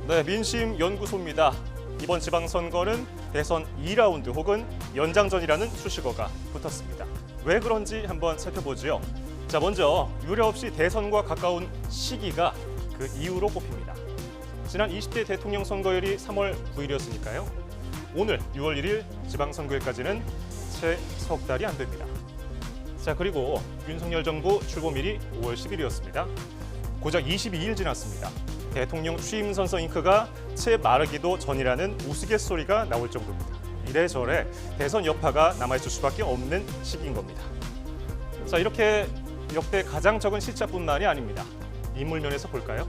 네, 민심연구소입니다. 이번 지방선거는 대선 2라운드 혹은 연장전이라는 수식어가 붙었습니다. 왜 그런지 한번 살펴보죠. 자, 먼저 유례 없이 대선과 가까운 시기가 그 이유로 꼽힙니다. 지난 20대 대통령 선거일이 3월 9일이었으니까요. 오늘 6월 1일 지방선거일까지는 채 석 달이 안 됩니다. 자, 그리고 윤석열 정부 출범일이 5월 10일이었습니다. 고작 22일 지났습니다. 대통령 취임 선서 잉크가 채 마르기도 전이라는 우스갯소리가 나올 정도입니다. 이래저래 대선 여파가 남아있을 수밖에 없는 시기인 겁니다. 자, 이렇게 역대 가장 적은 시차뿐만이 아닙니다. 인물 면에서 볼까요?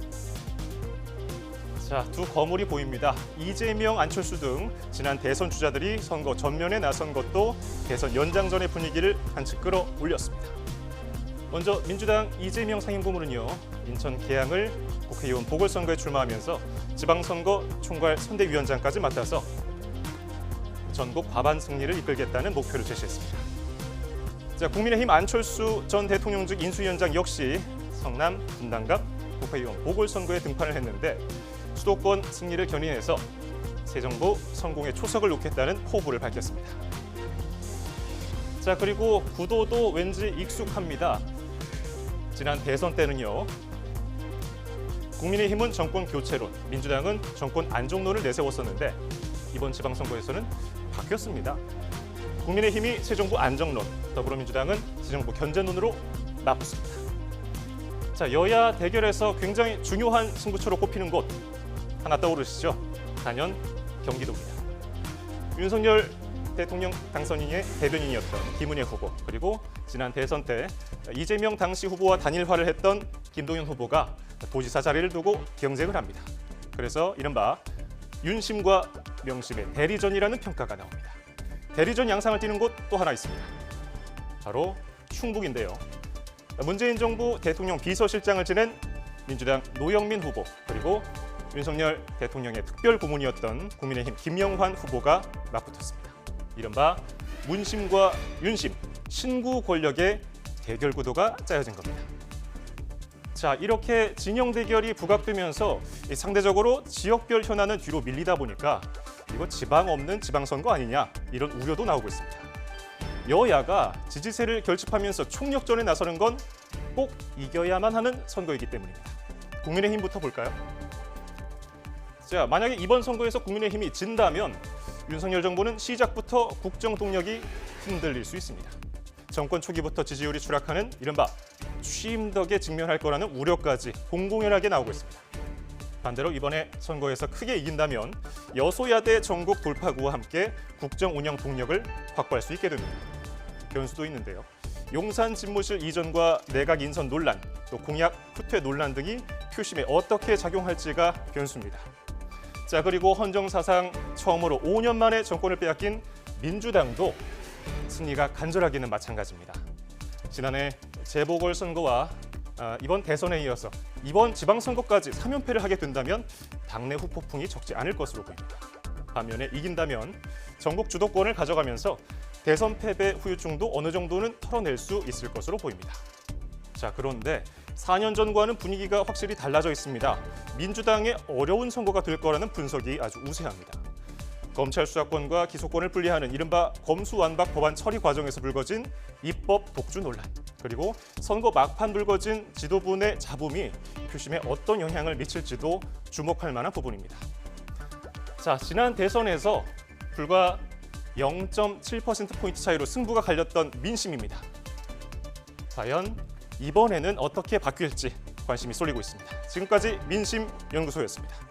자, 두 거물이 보입니다. 이재명, 안철수 등 지난 대선 주자들이 선거 전면에 나선 것도 대선 연장전의 분위기를 한층 끌어올렸습니다. 먼저 민주당 이재명 상임고문은요, 인천 계양을 국회의원 보궐선거에 출마하면서 지방선거 총괄 선대위원장까지 맡아서 전국 과반 승리를 이끌겠다는 목표를 제시했습니다. 자, 국민의힘 안철수 전 대통령 측 인수위원장 역시 성남 분당갑 국회의원 보궐선거에 등판을 했는데 수도권 승리를 견인해서 새 정부 성공의 초석을 놓겠다는 포부를 밝혔습니다. 자, 그리고 구도도 왠지 익숙합니다. 지난 대선 때는요, 국민의힘은 정권 교체론, 민주당은 정권 안정론을 내세웠었는데 이번 지방선거에서는 바뀌었습니다. 국민의힘이 새 정부 안정론, 더불어민주당은 새 정부 견제론으로 맞붙습니다. 자, 여야 대결에서 굉장히 중요한 승부처로 꼽히는 곳 하나 떠오르시죠? 단연 경기도입니다. 윤석열 대통령 당선인의 대변인이었던 김은혜 후보, 그리고 지난 대선 때 이재명 당시 후보와 단일화를 했던 김동연 후보가 도지사 자리를 두고 경쟁을 합니다. 그래서 이른바 윤심과 명심의 대리전이라는 평가가 나옵니다. 대리전 양상을 띠는 곳 또 하나 있습니다. 바로 충북인데요. 문재인 정부 대통령 비서실장을 지낸 민주당 노영민 후보, 그리고 윤석열 대통령의 특별 고문이었던 국민의힘 김영환 후보가 맞붙었습니다. 이른바 문심과 윤심, 신구 권력의 대결 구도가 짜여진 겁니다. 자, 이렇게 진영 대결이 부각되면서 상대적으로 지역별 현안은 뒤로 밀리다 보니까 이거 지방 없는 지방선거 아니냐, 이런 우려도 나오고 있습니다. 여야가 지지세를 결집하면서 총력전에 나서는 건 꼭 이겨야만 하는 선거이기 때문입니다. 국민의힘부터 볼까요? 자, 만약에 이번 선거에서 국민의힘이 진다면 윤석열 정부는 시작부터 국정 동력이 흔들릴 수 있습니다. 정권 초기부터 지지율이 추락하는 이른바 취임덕에 직면할 거라는 우려까지 공공연하게 나오고 있습니다. 반대로 이번에 선거에서 크게 이긴다면 여소야대 전국 돌파구와 함께 국정 운영 동력을 확보할 수 있게 됩니다. 변수도 있는데요. 용산 집무실 이전과 내각 인선 논란, 또 공약 후퇴 논란 등이 표심에 어떻게 작용할지가 변수입니다. 자, 그리고 헌정사상 처음으로 5년 만에 정권을 빼앗긴 민주당도 승리가 간절하기는 마찬가지입니다. 지난해 재보궐선거와 이번 대선에 이어서 이번 지방선거까지 3연패를 하게 된다면 당내 후폭풍이 적지 않을 것으로 보입니다. 반면에 이긴다면 전국 주도권을 가져가면서 대선 패배 후유증도 어느 정도는 털어낼 수 있을 것으로 보입니다. 자, 그런데 4년 전과는 분위기가 확실히 달라져 있습니다. 민주당의 어려운 선거가 될 거라는 분석이 아주 우세합니다. 검찰 수사권과 기소권을 분리하는 이른바 검수완박 법안 처리 과정에서 불거진 입법 독주 논란, 그리고 선거 막판 불거진 지도부 내 잡음이 표심에 어떤 영향을 미칠지도 주목할 만한 부분입니다. 자, 지난 대선에서 불과 0.7%포인트 차이로 승부가 갈렸던 민심입니다. 과연 이번에는 어떻게 바뀔지 관심이 쏠리고 있습니다. 지금까지 민심연구소였습니다.